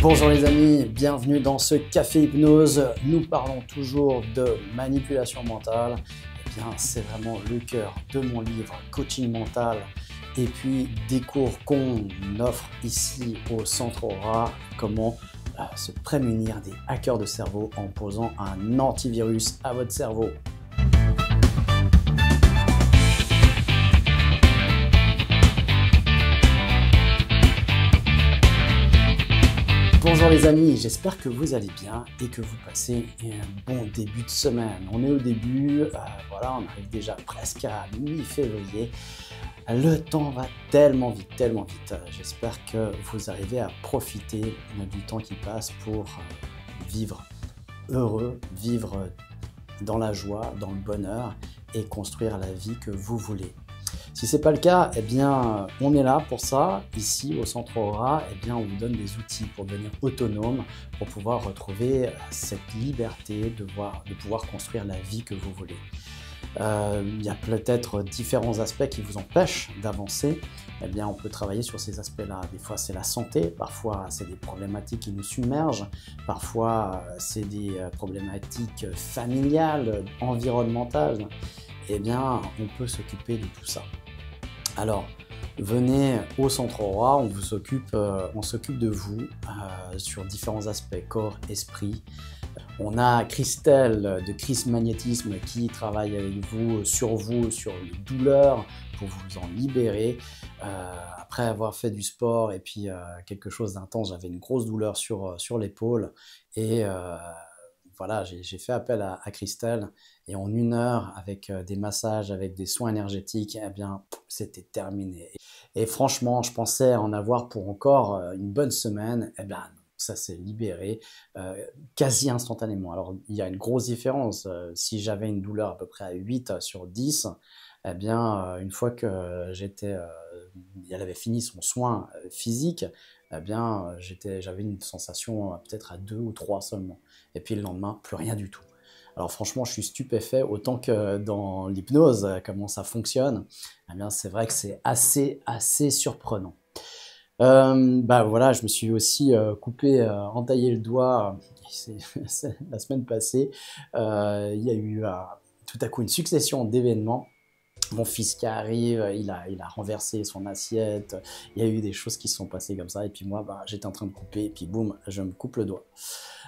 Bonjour les amis, bienvenue dans ce Café Hypnose. Nous parlons toujours de manipulation mentale. Eh bien, c'est vraiment le cœur de mon livre Coaching mental et puis des cours qu'on offre ici au Centre Aura. Comment se prémunir des hackers de cerveau en posant un antivirus à votre cerveau. Bonjour les amis, j'espère que vous allez bien et que vous passez un bon début de semaine. On est au début, voilà, on arrive déjà presque à mi-février. Le temps va tellement vite. J'espère que vous arrivez à profiter du temps qui passe pour vivre heureux, vivre dans la joie, dans le bonheur et construire la vie que vous voulez. Si ce n'est pas le cas, eh bien, on est là pour ça. Ici, au Centre Aura, eh bien, on vous donne des outils pour devenir autonome, pour pouvoir retrouver cette liberté de pouvoir construire la vie que vous voulez. Il y a peut-être différents aspects qui vous empêchent d'avancer. Eh bien, on peut travailler sur ces aspects-là. Des fois, c'est la santé. Parfois, c'est des problématiques qui nous submergent. Parfois, c'est des problématiques familiales, environnementales. Eh bien, on peut s'occuper de tout ça. Alors, venez au Centre Aura, on s'occupe de vous sur différents aspects, corps, esprit. On a Christelle de Chris Magnétisme qui travaille avec vous, sur les douleurs, pour vous en libérer. Après avoir fait du sport et puis quelque chose d'intense, j'avais une grosse douleur sur l'épaule et voilà, j'ai fait appel à Christelle et en 1 heure, avec des massages, avec des soins énergétiques, eh bien, c'était terminé. Et franchement, je pensais en avoir pour encore une bonne semaine. Eh bien, non, ça s'est libéré quasi instantanément. Alors, il y a une grosse différence. Si j'avais une douleur à peu près à 8 sur 10, eh bien, une fois que elle avait fini son soin physique, eh bien, j'avais une sensation peut-être à 2 ou 3 seulement. Et puis le lendemain, plus rien du tout. Alors franchement, je suis stupéfait, autant que dans l'hypnose, comment ça fonctionne. Eh bien, c'est vrai que c'est assez surprenant. Voilà, je me suis aussi entaillé le doigt c'est la semaine passée. Il y a eu tout à coup une succession d'événements. Mon fils qui arrive, il a renversé son assiette, il y a eu des choses qui se sont passées comme ça, et puis moi, j'étais en train de couper, et puis boum, je me coupe le doigt.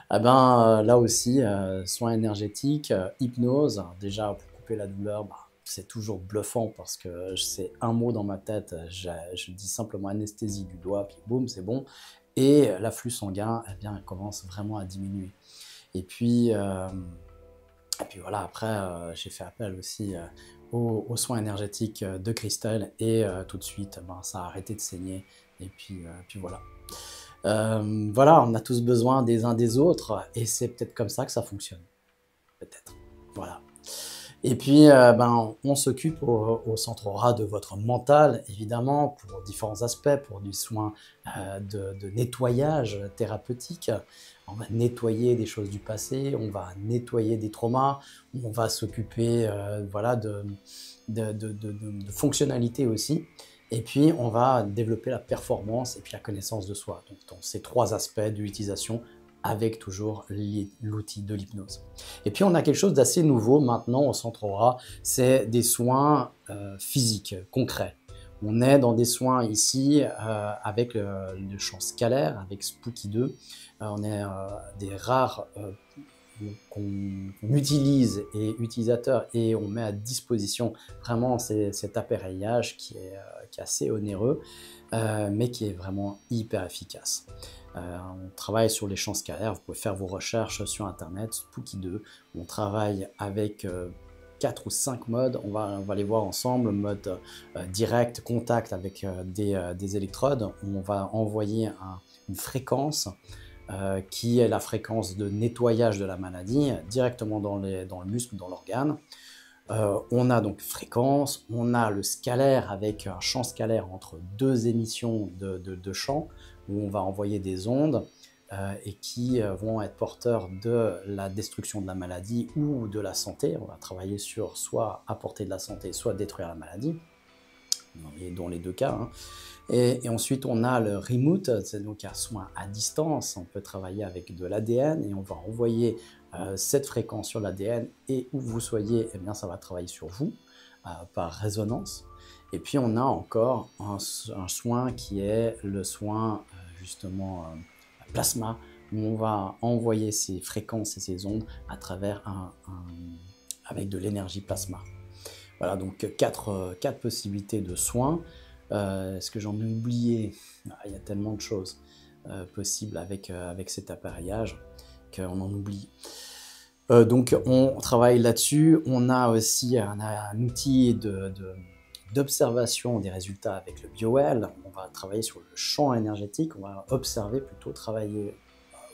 Là aussi, soins énergétiques, hypnose, déjà pour couper la douleur, c'est toujours bluffant parce que c'est un mot dans ma tête, je dis simplement anesthésie du doigt, puis boum, c'est bon, et l'afflux sanguin, eh bien, commence vraiment à diminuer. Et puis voilà, après, j'ai fait appel aussi aux soins énergétiques de Christelle et tout de suite, ça a arrêté de saigner et puis voilà. Voilà, on a tous besoin des uns des autres et c'est peut-être comme ça que ça fonctionne. Peut-être. Voilà. Et puis, on s'occupe au Centre Aura de votre mental, évidemment, pour différents aspects, pour du soin de nettoyage thérapeutique. On va nettoyer des choses du passé, on va nettoyer des traumas, on va s'occuper voilà, de fonctionnalité aussi. Et puis, on va développer la performance et puis la connaissance de soi. Donc, dans ces 3 aspects de l'utilisation, avec toujours l'outil de l'hypnose. Et puis, on a quelque chose d'assez nouveau maintenant au Centre Aura, c'est des soins physiques, concrets. On est dans des soins ici avec le champ scalaire, avec Spooky 2. On est des rares qu'on utilise et utilisateurs et on met à disposition vraiment cet appareillage qui est assez onéreux, mais qui est vraiment hyper efficace. On travaille sur les champs scalaires, vous pouvez faire vos recherches sur internet, Spooky 2, on travaille avec 4 ou 5 modes, on va les voir ensemble, mode direct, contact avec des électrodes, où on va envoyer une fréquence qui est la fréquence de nettoyage de la maladie directement dans le muscle, dans l'organe. On a donc fréquence, on a le scalaire avec un champ scalaire entre 2 émissions de champs où on va envoyer des ondes et qui vont être porteurs de la destruction de la maladie ou de la santé. On va travailler sur soit apporter de la santé, soit détruire la maladie, dans les 2 cas. Et ensuite, on a le remote, c'est donc un soin à distance. On peut travailler avec de l'ADN et on va envoyer cette fréquence sur l'ADN et où vous soyez, eh bien, ça va travailler sur vous par résonance. Et puis, on a encore un soin qui est le soin justement plasma, où on va envoyer ces fréquences et ces ondes à travers avec de l'énergie plasma. Voilà, donc quatre possibilités de soins. Est-ce que j'en ai oublié? Il y a tellement de choses possibles avec cet appareillage qu'on en oublie. Donc on travaille là-dessus. On a aussi un outil d'observation des résultats avec le BioWell. On va travailler sur le champ énergétique. On va observer plutôt, travailler.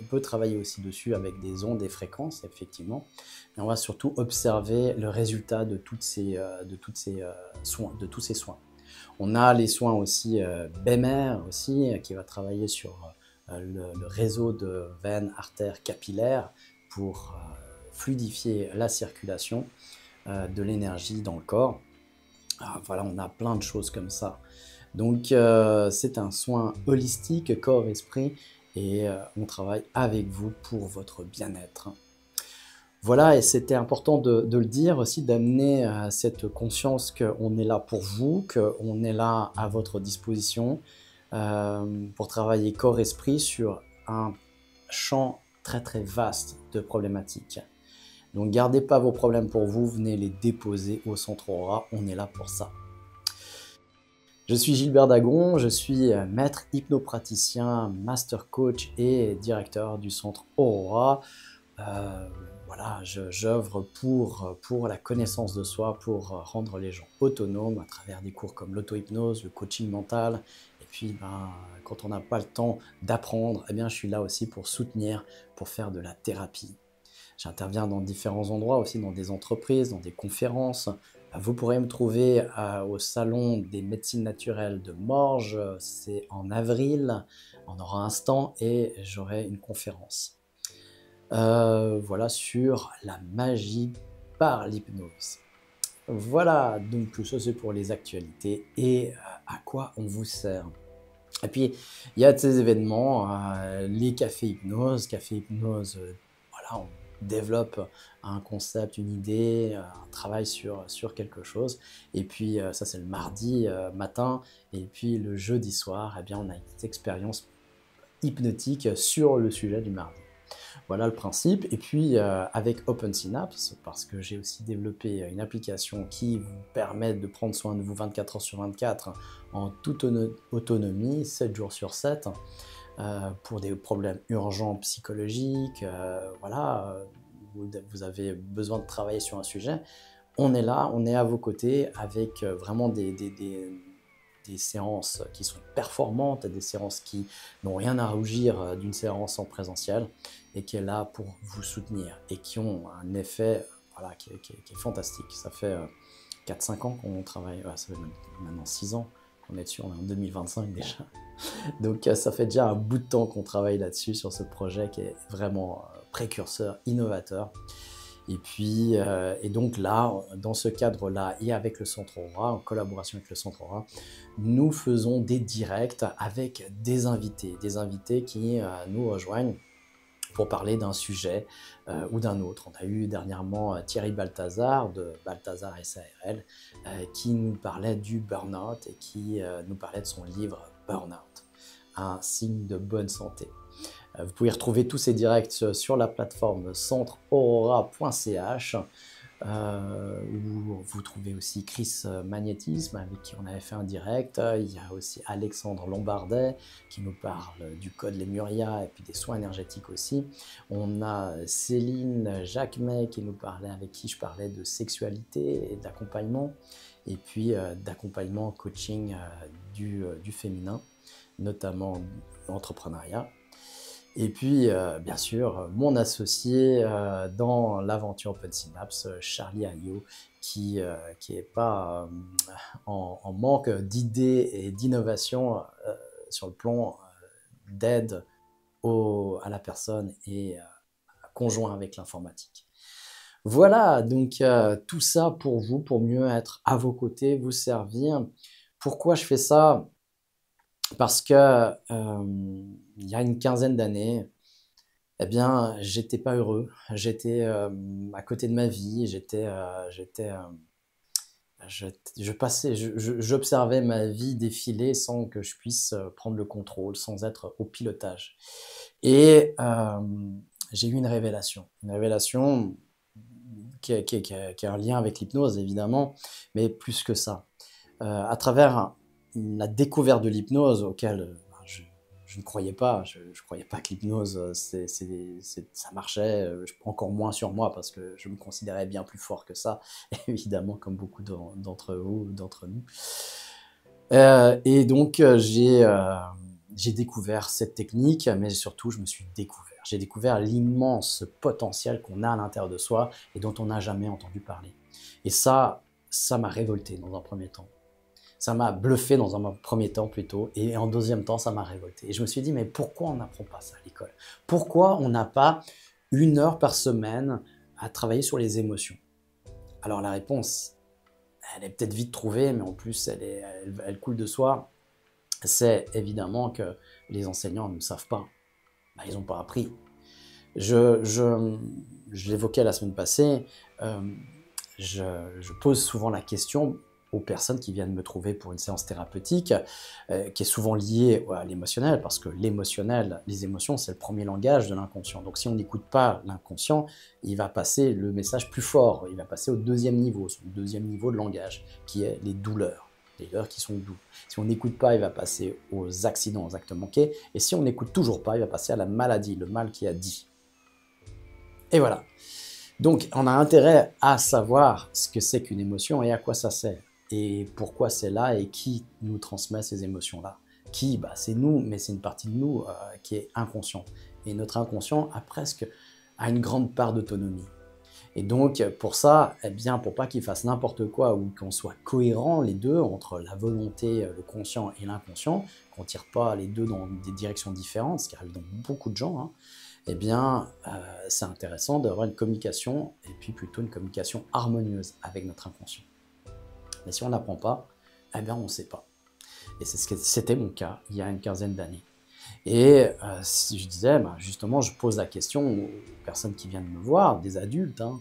On peut travailler aussi dessus avec des ondes et fréquences, effectivement. Et on va surtout observer le résultat de tous ces soins. On a les soins aussi BEMER aussi, qui va travailler sur le réseau de veines, artères, capillaires pour fluidifier la circulation de l'énergie dans le corps. Voilà, on a plein de choses comme ça. Donc c'est un soin holistique, corps-esprit, et on travaille avec vous pour votre bien-être. Voilà, et c'était important de le dire aussi, d'amener cette conscience qu'on est là pour vous, qu'on est là à votre disposition pour travailler corps-esprit sur un champ très très vaste de problématiques. Donc gardez pas vos problèmes pour vous, venez les déposer au Centre Aura, on est là pour ça. Je suis Gilbert Dagon, je suis maître hypnopraticien, master coach et directeur du Centre Aura. Voilà, j'œuvre pour la connaissance de soi, pour rendre les gens autonomes à travers des cours comme l'auto-hypnose, le coaching mental. Et puis, quand on n'a pas le temps d'apprendre, eh bien, je suis là aussi pour soutenir, pour faire de la thérapie. J'interviens dans différents endroits aussi, dans des entreprises, dans des conférences. Vous pourrez me trouver au Salon des médecines naturelles de Morges, c'est en avril, on aura un stand et j'aurai une conférence. Voilà, sur la magie par l'hypnose. Voilà, donc tout ça c'est pour les actualités et à quoi on vous sert. Et puis il y a ces événements, les cafés hypnose, voilà, on développe un concept, une idée, un travail sur quelque chose. Et puis ça c'est le mardi matin, et puis le jeudi soir, eh bien, on a une expérience hypnotique sur le sujet du mardi. Voilà le principe. Et puis avec OpenSynapse, parce que j'ai aussi développé une application qui vous permet de prendre soin de vous 24 heures sur 24 en toute autonomie, 7 jours sur 7, pour des problèmes urgents psychologiques, voilà, vous avez besoin de travailler sur un sujet. On est là, on est à vos côtés avec vraiment des séances qui sont performantes, des séances qui n'ont rien à rougir d'une séance en présentiel et qui est là pour vous soutenir et qui ont un effet voilà, qui est fantastique. Ça fait 4-5 ans qu'on travaille, ça fait maintenant 6 ans qu'on est dessus, on est en 2025 déjà. Donc ça fait déjà un bout de temps qu'on travaille là-dessus, sur ce projet qui est vraiment précurseur, innovateur. Et puis, et donc là, dans ce cadre-là, et avec le Centre Aura, en collaboration avec le Centre Aura, nous faisons des directs avec des invités qui nous rejoignent pour parler d'un sujet ou d'un autre. On a eu dernièrement Thierry Balthazar de Balthazar SARL qui nous parlait du burn-out et qui nous parlait de son livre Burn-out, un signe de bonne santé. Vous pouvez retrouver tous ces directs sur la plateforme centreaurora.ch où vous trouvez aussi Chris Magnétisme avec qui on avait fait un direct. Il y a aussi Alexandre Lombardet qui nous parle du code Lemuria et puis des soins énergétiques aussi. On a Céline Jacquemet qui nous parlait, avec qui je parlais de sexualité et d'accompagnement, et puis d'accompagnement coaching du féminin, notamment l'entrepreneuriat. Et puis, bien sûr, mon associé dans l'aventure OpenSynapse, Charlie Ayot, qui n'est pas en manque d'idées et d'innovation sur le plan d'aide à la personne et conjoint avec l'informatique. Voilà, donc tout ça pour vous, pour mieux être à vos côtés, vous servir. Pourquoi je fais ça ? Parce que il y a une quinzaine d'années, eh bien, j'étais pas heureux. J'étais à côté de ma vie. Je, j'observais ma vie défiler sans que je puisse prendre le contrôle, sans être au pilotage. Et j'ai eu une révélation qui a un lien avec l'hypnose évidemment, mais plus que ça. À travers la découverte de l'hypnose auquel je ne croyais pas, je ne croyais pas que l'hypnose ça marchait, encore moins sur moi parce que je me considérais bien plus fort que ça, évidemment comme beaucoup d'entre vous, d'entre nous. Et donc j'ai découvert cette technique, mais surtout je me suis découvert. J'ai découvert l'immense potentiel qu'on a à l'intérieur de soi et dont on n'a jamais entendu parler. Et ça m'a révolté dans un premier temps. Ça m'a bluffé dans un premier temps plutôt, et en deuxième temps, ça m'a révolté. Et je me suis dit, mais pourquoi on n'apprend pas ça à l'école? Pourquoi on n'a pas 1 heure par semaine à travailler sur les émotions? Alors la réponse, elle est peut-être vite trouvée, mais en plus, elle coule de soi. C'est évidemment que les enseignants ne savent pas. Ben, ils n'ont pas appris. Je l'évoquais la semaine passée, je pose souvent la question aux personnes qui viennent me trouver pour une séance thérapeutique, qui est souvent liée à l'émotionnel, parce que l'émotionnel, les émotions, c'est le premier langage de l'inconscient. Donc si on n'écoute pas l'inconscient, il va passer le message plus fort, il va passer au deuxième niveau de langage, qui est les douleurs qui sont doux. Si on n'écoute pas, il va passer aux accidents, aux actes manqués, et si on n'écoute toujours pas, il va passer à la maladie, le mal qui a dit. Et voilà. Donc, on a intérêt à savoir ce que c'est qu'une émotion et à quoi ça sert. Et pourquoi c'est là et qui nous transmet ces émotions-là. Qui, c'est nous, mais c'est une partie de nous qui est inconscient. Et notre inconscient a une grande part d'autonomie. Et donc, pour ça, eh bien, pour pas qu'il fasse n'importe quoi ou qu'on soit cohérent les deux entre la volonté, le conscient et l'inconscient, qu'on tire pas les deux dans des directions différentes, ce qui arrive dans beaucoup de gens, hein, eh bien, c'est intéressant d'avoir une communication, et puis plutôt une communication harmonieuse avec notre inconscient. Mais si on n'apprend pas, eh bien, on ne sait pas. Et c'était mon cas il y a une quinzaine d'années. Et si je disais, justement, je pose la question aux personnes qui viennent me voir, des adultes, hein,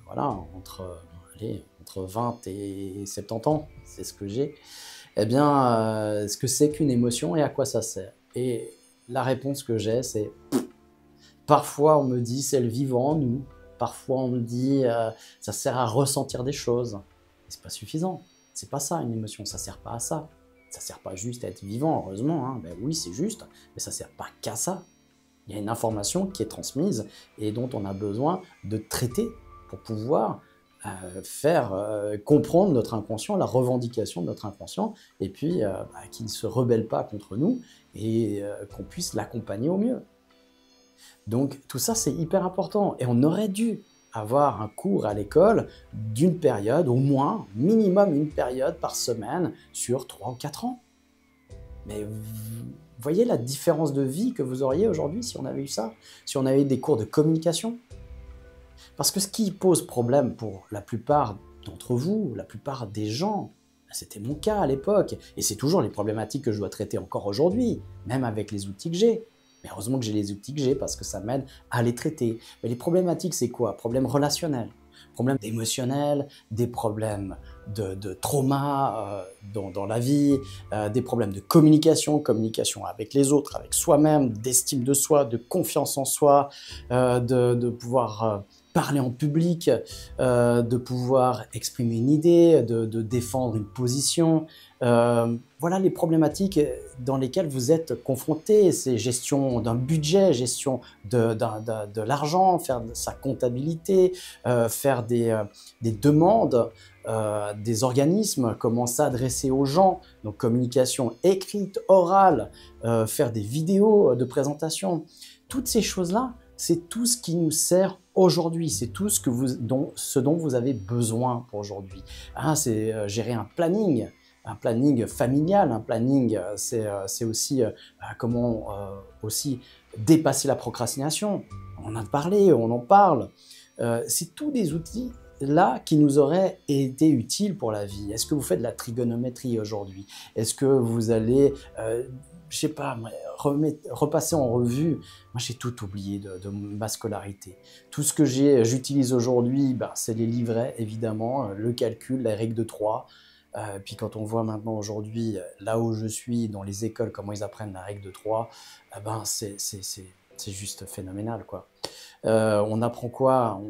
voilà, entre 20 et 70 ans, c'est ce que j'ai, eh bien, ce que c'est qu'une émotion et à quoi ça sert. Et la réponse que j'ai, c'est parfois on me dit c'est le vivant en nous, parfois on me dit ça sert à ressentir des choses. C'est pas suffisant, c'est pas ça une émotion, ça sert pas à ça. Ça sert pas juste à être vivant, heureusement, hein. Ben oui c'est juste, mais ça sert pas qu'à ça. Il y a une information qui est transmise et dont on a besoin de traiter pour pouvoir faire comprendre notre inconscient, la revendication de notre inconscient, et puis qu'il ne se rebelle pas contre nous et qu'on puisse l'accompagner au mieux. Donc tout ça c'est hyper important et on aurait dû avoir un cours à l'école d'une période, au moins, minimum une période par semaine sur 3 ou 4 ans. Mais vous voyez la différence de vie que vous auriez aujourd'hui si on avait eu ça, si on avait eu des cours de communication. Parce que ce qui pose problème pour la plupart d'entre vous, la plupart des gens, c'était mon cas à l'époque, et c'est toujours les problématiques que je dois traiter encore aujourd'hui, même avec les outils que j'ai. Mais heureusement que j'ai les outils que j'ai parce que ça m'aide à les traiter. Mais les problématiques, c'est quoi? Problèmes relationnels, problèmes émotionnels, des problèmes de trauma dans la vie, des problèmes de communication avec les autres, avec soi-même, d'estime de soi, de confiance en soi, de pouvoir parler en public, de pouvoir exprimer une idée, de défendre une position. Voilà les problématiques dans lesquelles vous êtes confrontés. C'est gestion d'un budget, gestion de l'argent, faire sa comptabilité, faire des demandes, des organismes, comment s'adresser aux gens, donc communication écrite, orale, faire des vidéos de présentation. Toutes ces choses-là, c'est tout ce qui nous sert aujourd'hui, c'est tout ce dont vous avez besoin pour aujourd'hui. Hein, c'est gérer un planning familial, un planning, c'est aussi comment aussi dépasser la procrastination. On en a parlé, on en parle. C'est tous des outils là qui nous auraient été utiles pour la vie. Est-ce que vous faites de la trigonométrie aujourd'hui? Est-ce que vous allez, je sais pas, repasser en revue? Moi, j'ai tout oublié de ma scolarité. Tout ce que j'utilise aujourd'hui, ben, c'est les livrets, évidemment, le calcul, la règle de 3. Puis quand on voit maintenant aujourd'hui, là où je suis, dans les écoles, comment ils apprennent la règle de 3, ben c'est juste phénoménal, quoi. On apprend quoi?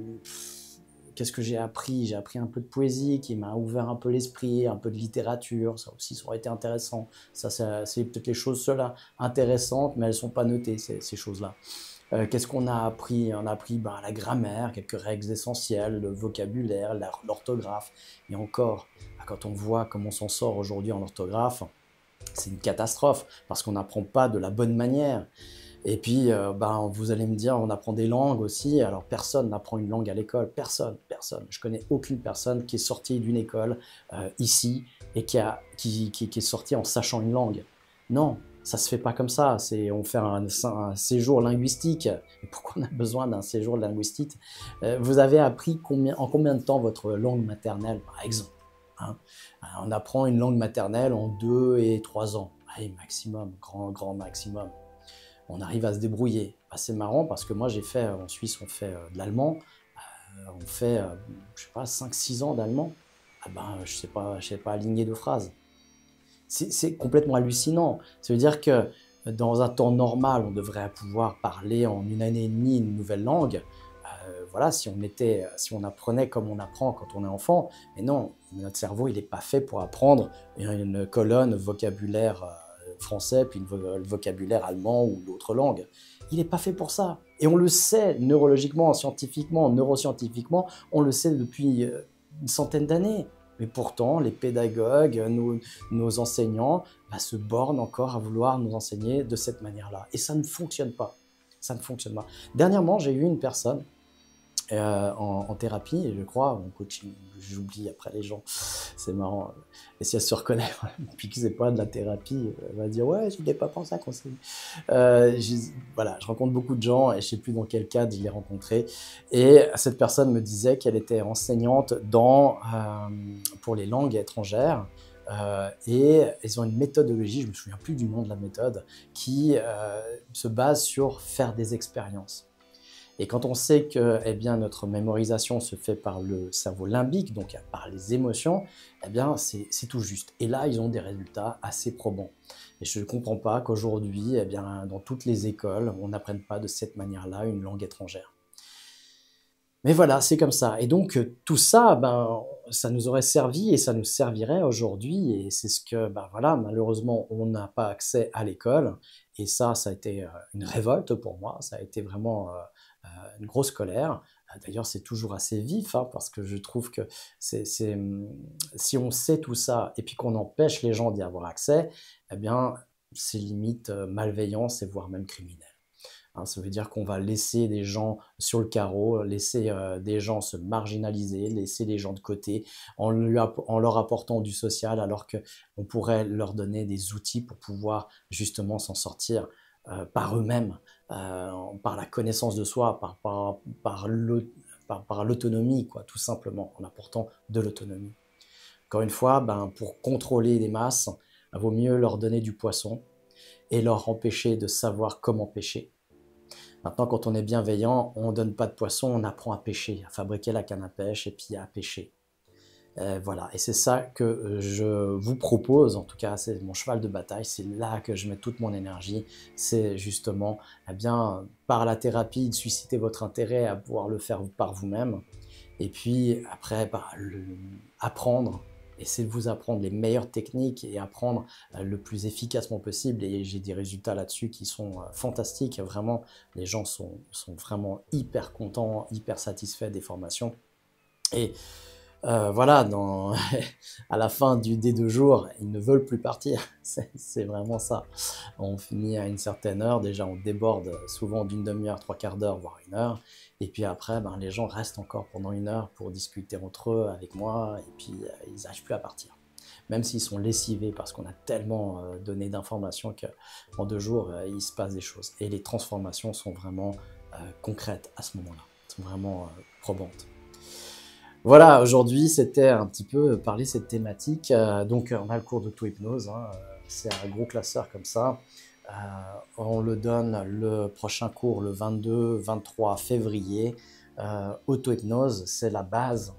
Qu'est-ce que j'ai appris? J'ai appris un peu de poésie qui m'a ouvert un peu l'esprit, un peu de littérature, ça aussi, ça aurait été intéressant. Ça c'est peut-être les choses ceux-là intéressantes, mais elles ne sont pas notées, ces choses-là. Qu'est-ce qu'on a appris? On a appris ben, la grammaire, quelques règles essentielles, le vocabulaire, l'orthographe. Et encore, quand on voit comment on s'en sort aujourd'hui en orthographe, c'est une catastrophe, parce qu'on n'apprend pas de la bonne manière. Et puis, ben, vous allez me dire, on apprend des langues aussi. Alors, personne n'apprend une langue à l'école. Personne, personne. Je connais aucune personne qui est sortie d'une école ici et qui est sortie en sachant une langue. Non, ça se fait pas comme ça. On fait un séjour linguistique. Et pourquoi on a besoin d'un séjour linguistique? Vous avez appris en combien de temps votre langue maternelle, par exemple, hein? On apprend une langue maternelle en 2 et 3 ans. Allez, maximum, grand maximum. On arrive à se débrouiller. C'est marrant parce que moi j'ai fait, en Suisse on fait de l'allemand, on fait, je sais pas, 5-6 ans d'allemand. Ah ben, je sais pas aligner de phrases. C'est complètement hallucinant. Ça veut dire que dans un temps normal, on devrait pouvoir parler en 1 année et demie une nouvelle langue. Voilà, si on apprenait comme on apprend quand on est enfant. Mais non, notre cerveau, il n'est pas fait pour apprendre une colonne vocabulaire français, puis le vocabulaire allemand ou d'autres langues. Il n'est pas fait pour ça. Et on le sait neurologiquement, scientifiquement, neuroscientifiquement, on le sait depuis une centaine d'années. Mais pourtant, les pédagogues, nos enseignants, se bornent encore à vouloir nous enseigner de cette manière-là. Et ça ne fonctionne pas. Ça ne fonctionne pas. Dernièrement, j'ai eu une personne en thérapie, et je crois, en coaching, j'oublie après les gens, c'est marrant. Et si elle se reconnaît, puis que c'est pas de la thérapie, elle va dire ouais, je n'ai pas pensé à conseiller. Voilà, je rencontre beaucoup de gens et je sais plus dans quel cadre je l'ai rencontré. Et cette personne me disait qu'elle était enseignante pour les langues étrangères. Et ils ont une méthodologie, je me souviens plus du nom de la méthode, qui se base sur faire des expériences. Et quand on sait que eh bien, notre mémorisation se fait par le cerveau limbique, donc par les émotions, eh bien, c'est tout juste. Et là, ils ont des résultats assez probants. Et je ne comprends pas qu'aujourd'hui, eh bien, dans toutes les écoles, on n'apprenne pas de cette manière-là une langue étrangère. Mais voilà, c'est comme ça. Et donc, tout ça, ben, ça nous aurait servi et ça nous servirait aujourd'hui. Et c'est ce que, ben voilà, malheureusement, on n'a pas accès à l'école. Et ça a été une révolte pour moi. Ça a été vraiment une grosse colère. D'ailleurs, c'est toujours assez vif, hein, parce que je trouve que si on sait tout ça et puis qu'on empêche les gens d'y avoir accès, eh bien, c'est limite malveillant, c'est voire même criminel. Hein, ça veut dire qu'on va laisser des gens sur le carreau, laisser des gens se marginaliser, laisser les gens de côté en leur apportant du social, alors qu'on pourrait leur donner des outils pour pouvoir justement s'en sortir par eux-mêmes, par la connaissance de soi, par l'autonomie, quoi, tout simplement, en apportant de l'autonomie. Encore une fois, ben, pour contrôler les masses, il vaut mieux leur donner du poisson et leur empêcher de savoir comment pêcher. Maintenant, quand on est bienveillant, on ne donne pas de poisson, on apprend à pêcher, à fabriquer la canne à pêche et puis à pêcher. Voilà, et c'est ça que je vous propose, en tout cas c'est mon cheval de bataille, c'est là que je mets toute mon énergie, c'est justement, eh bien, par la thérapie, de susciter votre intérêt à pouvoir le faire par vous-même, et puis après, apprendre, essayer de vous apprendre les meilleures techniques et apprendre le plus efficacement possible, et j'ai des résultats là-dessus qui sont fantastiques, vraiment, les gens sont vraiment hyper contents, hyper satisfaits des formations, et voilà, à la fin des 2 jours, ils ne veulent plus partir. C'est vraiment ça. On finit à une certaine heure, déjà on déborde souvent d'une demi-heure, 3/4 d'heure, voire 1 heure. Et puis après, ben, les gens restent encore pendant 1 heure pour discuter entre eux, avec moi, et puis ils n'arrivent plus à partir. Même s'ils sont lessivés parce qu'on a tellement donné d'informations qu'en 2 jours, il se passe des choses. Et les transformations sont vraiment concrètes à ce moment-là, sont vraiment probantes. Voilà, aujourd'hui, c'était un petit peu parler cette thématique. Donc, on a le cours d'auto-hypnose, hein, c'est un gros classeur comme ça. Euh, on le donne le prochain cours le 22-23 février. Auto-hypnose, c'est la base.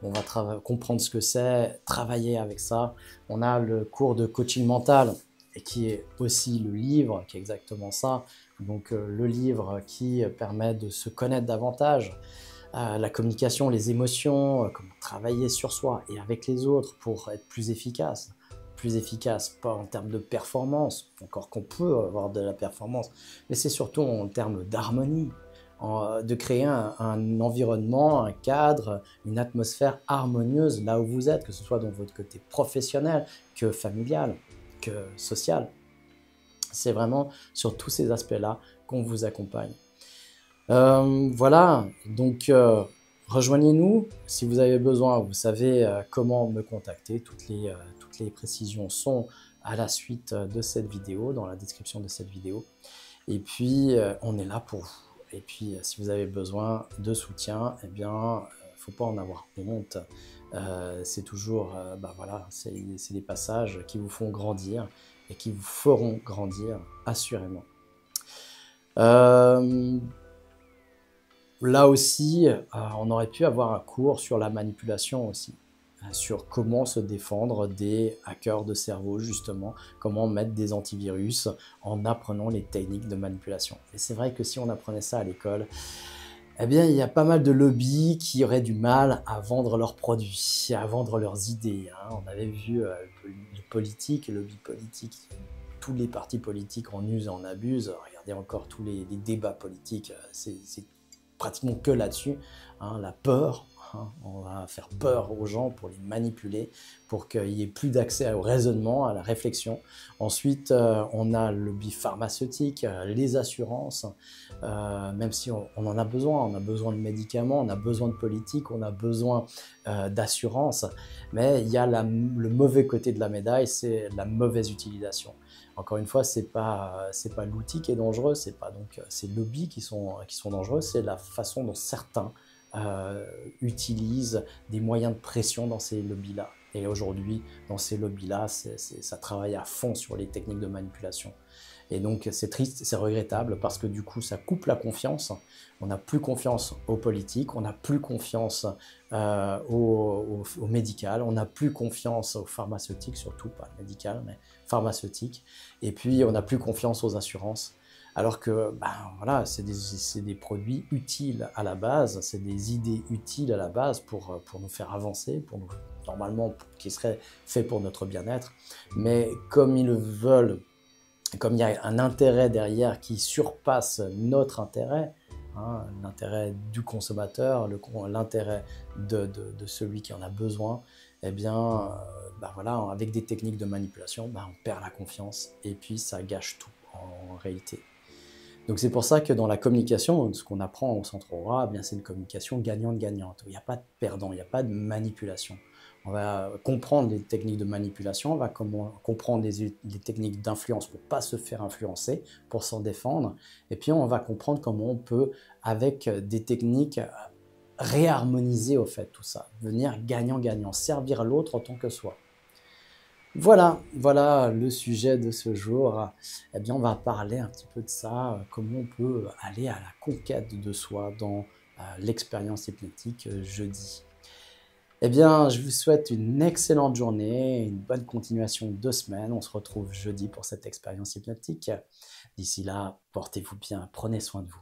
On va comprendre ce que c'est, travailler avec ça. On a le cours de coaching mental, et qui est aussi le livre, qui est exactement ça. Donc, le livre qui permet de se connaître davantage, la communication, les émotions, comment travailler sur soi et avec les autres pour être plus efficace. Plus efficace, pas en termes de performance, encore qu'on peut avoir de la performance, mais c'est surtout en termes d'harmonie, de créer un environnement, un cadre, une atmosphère harmonieuse là où vous êtes, que ce soit dans votre côté professionnel, que familial, que social. C'est vraiment sur tous ces aspects-là qu'on vous accompagne. Voilà, donc rejoignez-nous si vous avez besoin. Vous savez comment me contacter. Toutes les précisions sont à la suite de cette vidéo, dans la description de cette vidéo. Et puis, on est là pour vous. Et puis, si vous avez besoin de soutien, eh bien, faut pas en avoir honte. C'est toujours, voilà, c'est des passages qui vous font grandir et qui vous feront grandir, assurément. Là aussi, on aurait pu avoir un cours sur la manipulation aussi, sur comment se défendre des hackers de cerveau, justement, comment mettre des antivirus en apprenant les techniques de manipulation. Et c'est vrai que si on apprenait ça à l'école, eh bien, il y a pas mal de lobbies qui auraient du mal à vendre leurs produits, à vendre leurs idées. Hein. On avait vu le politique, le lobby politique, tous les partis politiques en usent et en abusent. Regardez encore tous les débats politiques, c'est pratiquement que là-dessus, hein, la peur. Hein, on va faire peur aux gens pour les manipuler, pour qu'il n'y ait plus d'accès au raisonnement, à la réflexion. Ensuite, on a le lobby pharmaceutique, les assurances, même si on en a besoin de médicaments, on a besoin de politique, on a besoin d'assurance, mais il y a le mauvais côté de la médaille, c'est la mauvaise utilisation. Encore une fois, c'est pas l'outil qui est dangereux, c'est pas donc ces lobbies qui sont dangereux, c'est la façon dont certains utilisent des moyens de pression dans ces lobbies-là. Et aujourd'hui, dans ces lobbies-là, ça travaille à fond sur les techniques de manipulation. Et donc, c'est triste, c'est regrettable, parce que du coup, ça coupe la confiance. On n'a plus confiance aux politiques, on n'a plus confiance au médical, on n'a plus confiance aux pharmaceutiques, surtout pas médical, mais pharmaceutique. Et puis, on n'a plus confiance aux assurances. Alors que, voilà, c'est des produits utiles à la base, c'est des idées utiles à la base pour nous faire avancer, normalement, qui seraient faits pour notre bien-être. Mais comme ils le veulent, comme il y a un intérêt derrière qui surpasse notre intérêt, hein, l'intérêt du consommateur, l'intérêt de celui qui en a besoin, eh bien, voilà, avec des techniques de manipulation, on perd la confiance et puis ça gâche tout en réalité. Donc c'est pour ça que dans la communication, ce qu'on apprend au Centre Aura, c'est une communication gagnante-gagnante. Il n'y a pas de perdant, il n'y a pas de manipulation. On va comprendre les techniques de manipulation, on va comprendre les techniques d'influence pour ne pas se faire influencer, pour s'en défendre. Et puis on va comprendre comment on peut, avec des techniques, réharmoniser au fait tout ça, venir gagnant-gagnant, servir l'autre en tant que soi. Voilà le sujet de ce jour. Eh bien, on va parler un petit peu de ça, comment on peut aller à la conquête de soi dans l'expérience hypnotique jeudi. Eh bien, je vous souhaite une excellente journée, une bonne continuation de semaine. On se retrouve jeudi pour cette expérience hypnotique. D'ici là, portez-vous bien, prenez soin de vous.